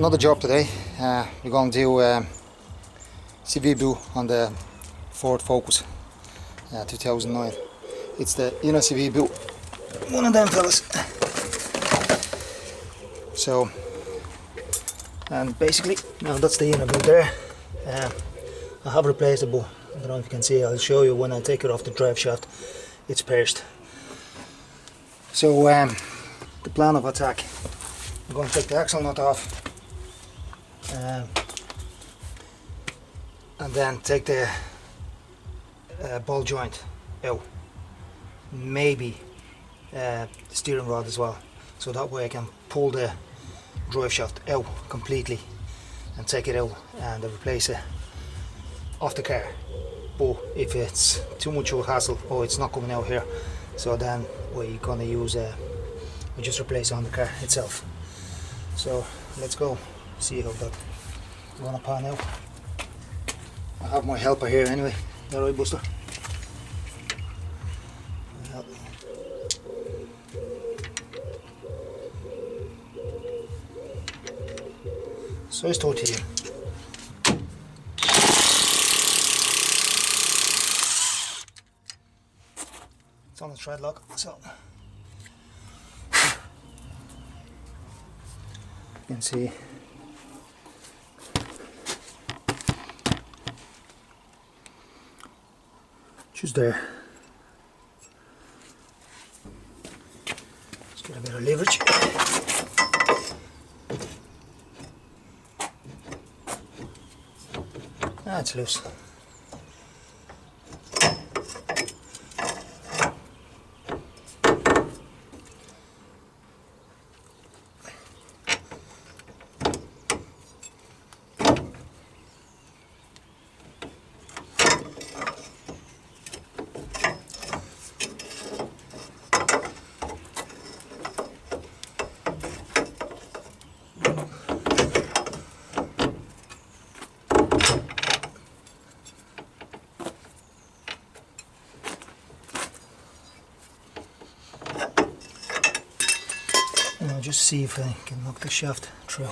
Another job today. We're going to do CV boot on the Ford Focus 2009. It's the inner CV boot, one of them fellas. So, and basically, now that's the inner boot there. I have replaced the boot. I don't know if you can see. I'll show you when I take it off the drive shaft. It's pierced. So, the plan of attack. I'm going to take the axle nut off. And then take the ball joint out, maybe the steering rod as well, so that way I can pull the drive shaft out completely and take it out and replace it off the car. But if it's too much of a hassle, oh, it's not coming out here, so then we're gonna use we just replace it on the car itself. So let's go see how that gonna pan out. I have my helper here anyway. Alright, Buster? Help me. Size 13. It's on the thread lock, so you can see. Just there. Let's get a bit of leverage. It's loose. And I'll just see if I can knock the shaft through.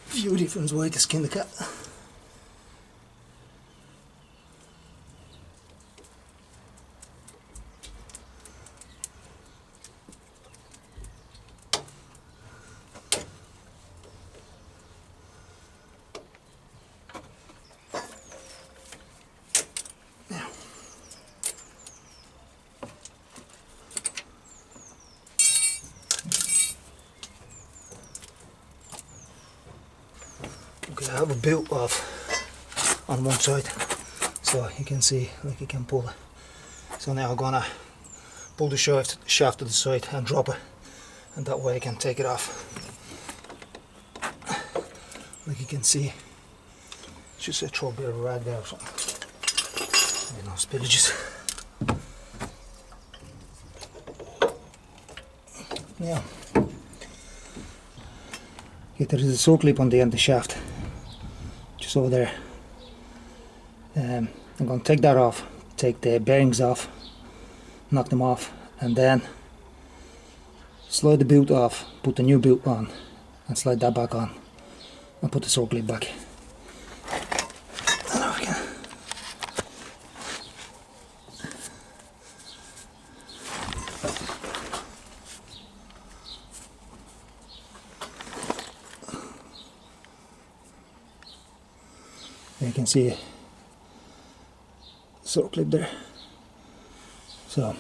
Few different ways to skin the cat. Now, okay, I have a boot off on one side, so you can see, like, you can pull it. So now I'm gonna pull the shaft to the side and drop it, and that way I can take it off. Like you can see, it's just a throw a bit of rag there or something. No spillages. Yeah. Okay, there is a saw clip on the end of the shaft, just over there. I'm going to take that off, take the bearings off, knock them off, and then slide the boot off, put the new boot on, and slide that back on, and put the saw clip back. And off again. You can see a saw clip there. So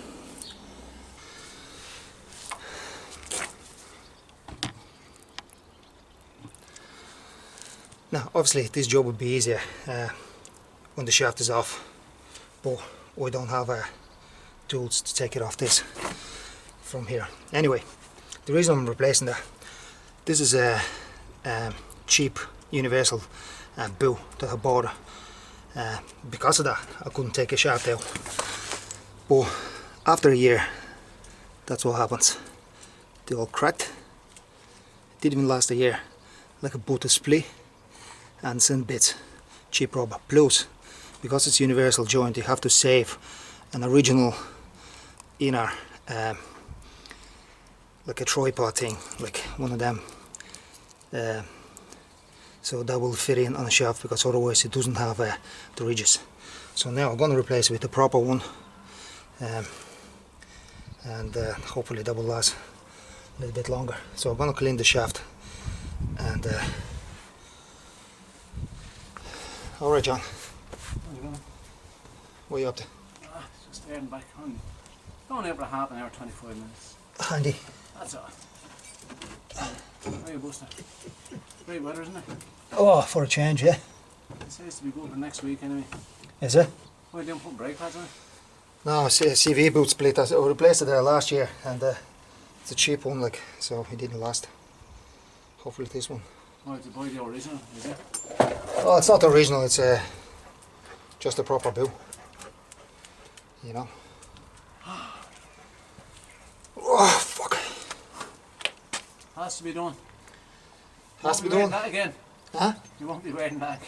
Now obviously this job would be easier when the shaft is off, but we don't have tools to take it off this from here. Anyway, the reason I'm replacing that, this is a cheap universal boot that I bought. Because of that I couldn't take a shaft out, but after a year that's what happens. They all cracked. It didn't even last a year, like a boot is split and it's in bits. Cheap rubber. Plus, because it's universal joint, you have to save an original inner like a tripod thing, like one of them, so that will fit in on a shaft, because otherwise it doesn't have the ridges. So now I'm going to replace it with the proper one, and hopefully that will last a little bit longer. So I'm going to clean the shaft and alright John, what are you up to? Just heading back home. Going over half an hour, 25 minutes. Handy. That's all. Where are you, Buster? Great weather, isn't it? Oh, for a change, yeah. It says to be good for next week anyway. Is it? Why don't you put brake pads on it? No, it's a CV boot split. I replaced it there last year, and it's a cheap one, like, so it didn't last. Hopefully this one. Oh, to buy the original, is it? Oh, it's not the original, it's just a proper boot. You know. Oh, fuck. Has to be done. Has to be wearing done. That again? Huh? You won't be wearing that.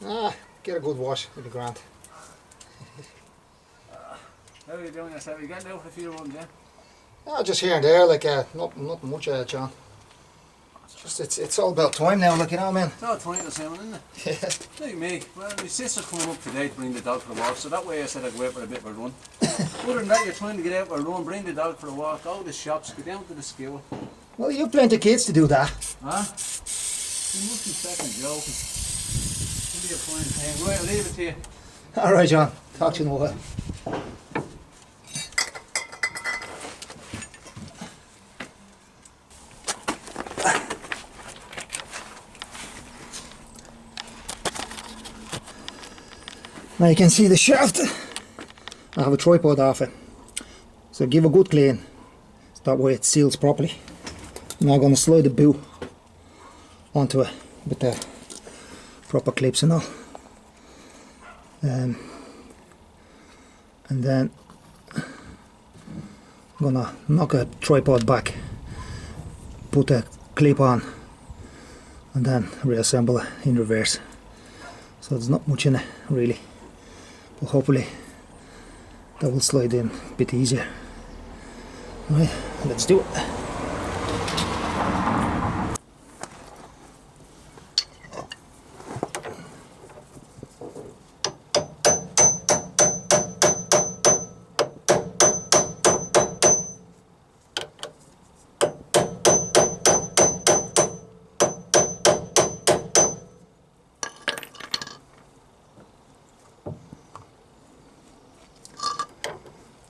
Ah, get a good wash with the grand. How are you doing yourself? You getting out for a few runs, yeah? Oh, just here and there, like, not much, John. Just it's all about time now, like, you know, man. It's all time the same, isn't it? Yeah. Like me. Well, my sister's coming up today to bring the dog for a walk, so that way I said I'd go out for a bit of a run. Other than that, you're trying to get out for a run, bring the dog for a walk, go to the shops, go down to the school. Well, you've plenty of kids to do that. Huh? You must be second joking. It'll be a fine thing. Right, I'll leave it to you. Alright, John. Talk to you in a while. Now you can see the shaft. I have a tripod off it, so give a good clean, so that way it seals properly. Now I'm going to slide the boot onto it with the proper clips and all, and then I'm going to knock a tripod back, put a clip on, and then reassemble it in reverse. So there's not much in it really, but hopefully that will slide in a bit easier. Right, let's do it.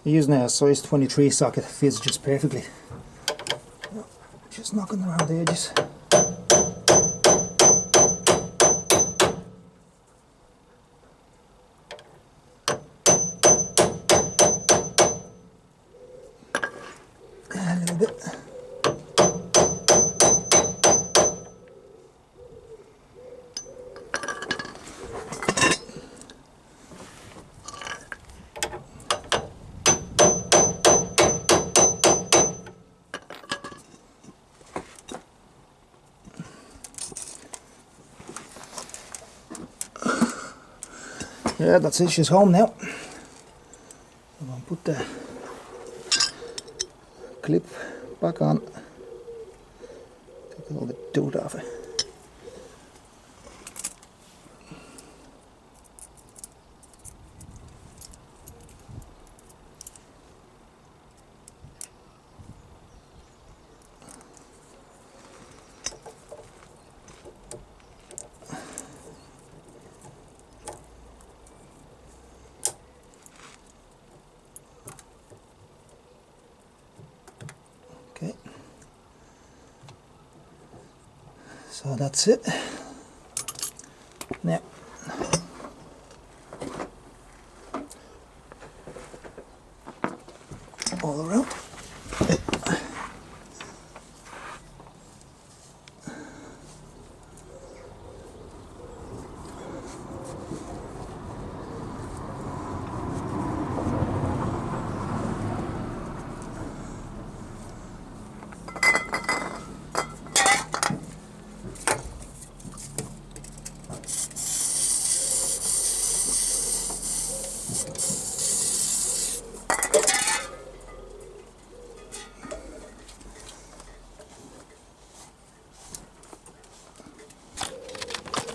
Using a size 23 socket, fits just perfectly. Just knocking around the edges. A little bit. Yeah, that's it, she's home now. I'm going to put the clip back on. Take all the dirt off it. Okay, so that's it. Now, all around.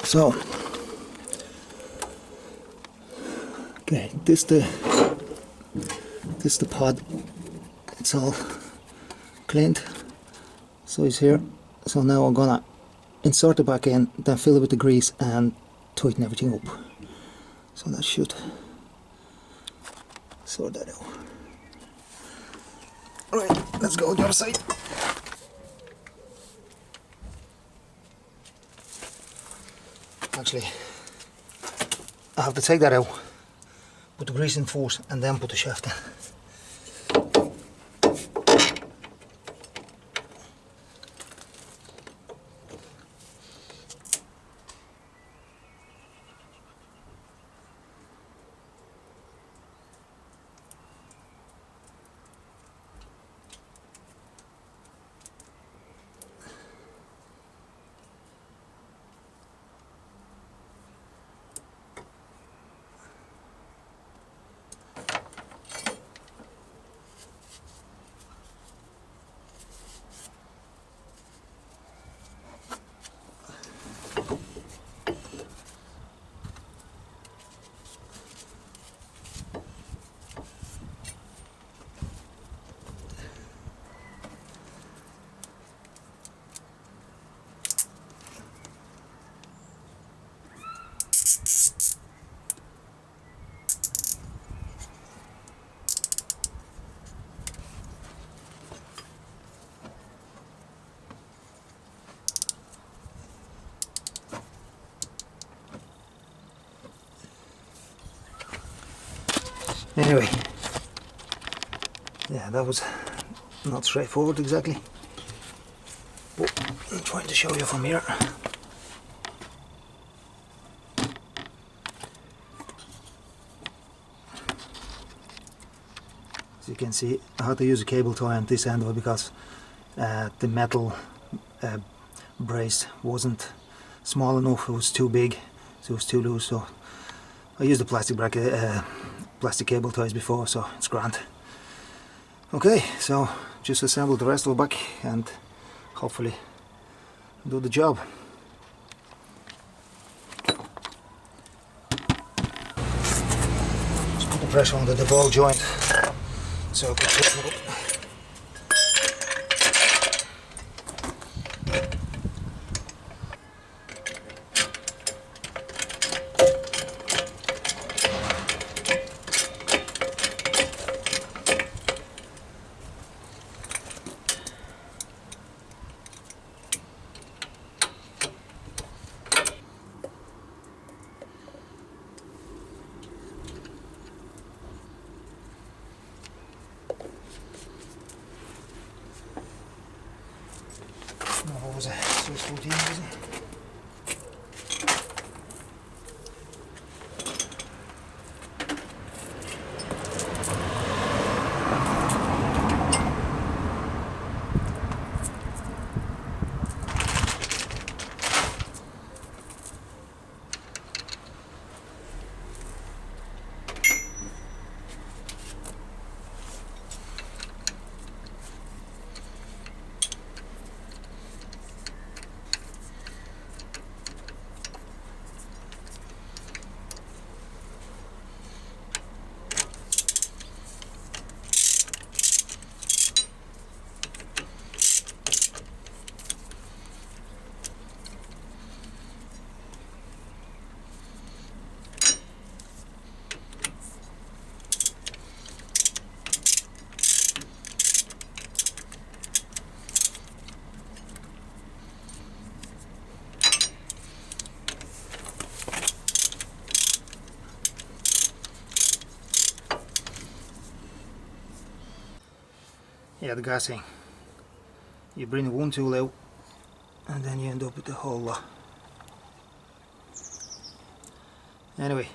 So, okay, this the pod. It's all cleaned, so it's here. So now I'm gonna insert it back in, then fill it with the grease and tighten everything up. So that should sort that out. Right, let's go to the other side. Actually, I have to take that out, put the grease in first, and then put the shaft in. Anyway, yeah, that was not straightforward exactly, but I'm trying to show you from here. As you can see, I had to use a cable tie on this end of it because the metal brace wasn't small enough, it was too big, so it was too loose. So I used the plastic bracket, plastic cable ties before, so it's grand. Okay, so just assemble the rest of it back and hopefully do the job. Just put the pressure under the ball joint so I can tighten it up. What was it? So it's 14, was it? yeah, the gassing. You bring one tool out and then you end up with the whole lot. Anyway,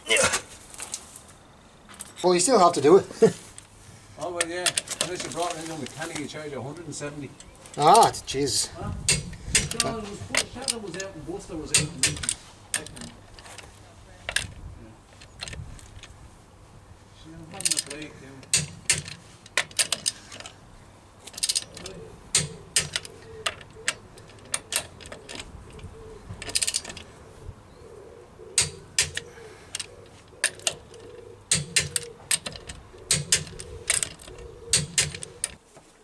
yeah. Well, you still have to do it. Oh well, yeah. Unless you brought it in a mechanic, you charge you 170. Ah, Jesus. Huh? No, it was Shadow was out and Buster was out and she was having a break now.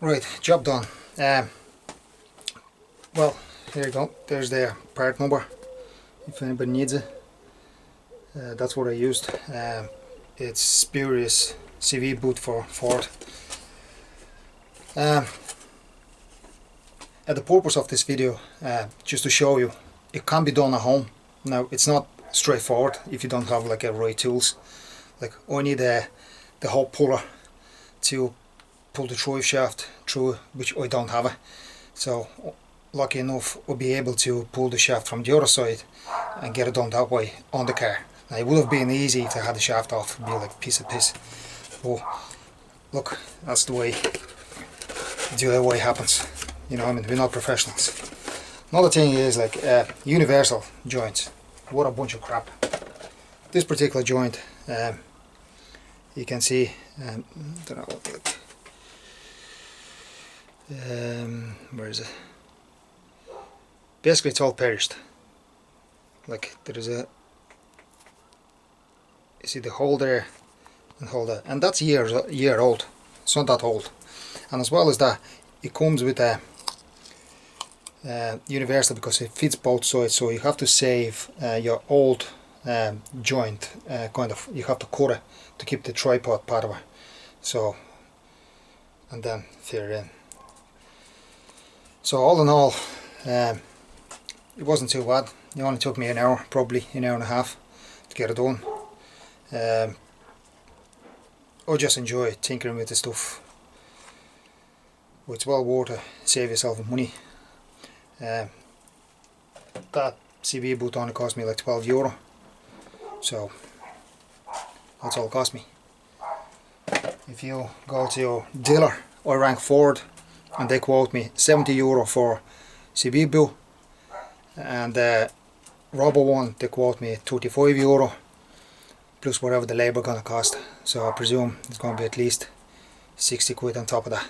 Right, job done. Well, here you go. There's the part number, if anybody needs it. That's what I used. It's spurious CV boot for Ford. The purpose of this video, just to show you, it can be done at home. Now, it's not straightforward if you don't have like a right tools. Like, I need the hole puller to pull the drive shaft through, which I don't have it. So lucky enough I'll be able to pull the shaft from the other side and get it done that way on the car. Now, it would have been easy if I had the shaft off. It'd be like a piece of piss. But look, that's the way it happens. You know, I mean, we're not professionals. Another thing is like universal joints. What a bunch of crap. This particular joint, you can see, don't know, like, where is it? Basically, it's all perished. Like, there is a, you see the hole there and hole there, and that's year old. It's not that old. And as well as that, it comes with a universal because it fits both sides. So you have to save your old joint. Kind of, you have to cut it to keep the tripod part of it. So, and then fit it in. So all in all, it wasn't too bad. It only took me an hour, probably an hour and a half, to get it done. I just enjoy tinkering with the stuff. But it's well worth it. Save yourself money. That CV boot only cost me like €12, so that's all it cost me. If you go to your dealer or rank Ford and they quote me €70 for CV boot, and rubber one they quote me €35 plus whatever the labour gonna cost, so I presume it's gonna be at least 60 quid on top of that.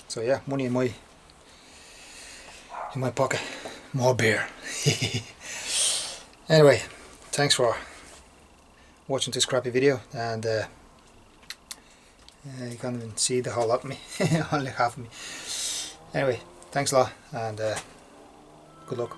So yeah, money in my pocket. More beer. Anyway, thanks for watching this crappy video, and you can't even see the whole lot of me. Only half of me. Anyway, thanks a lot, and good luck.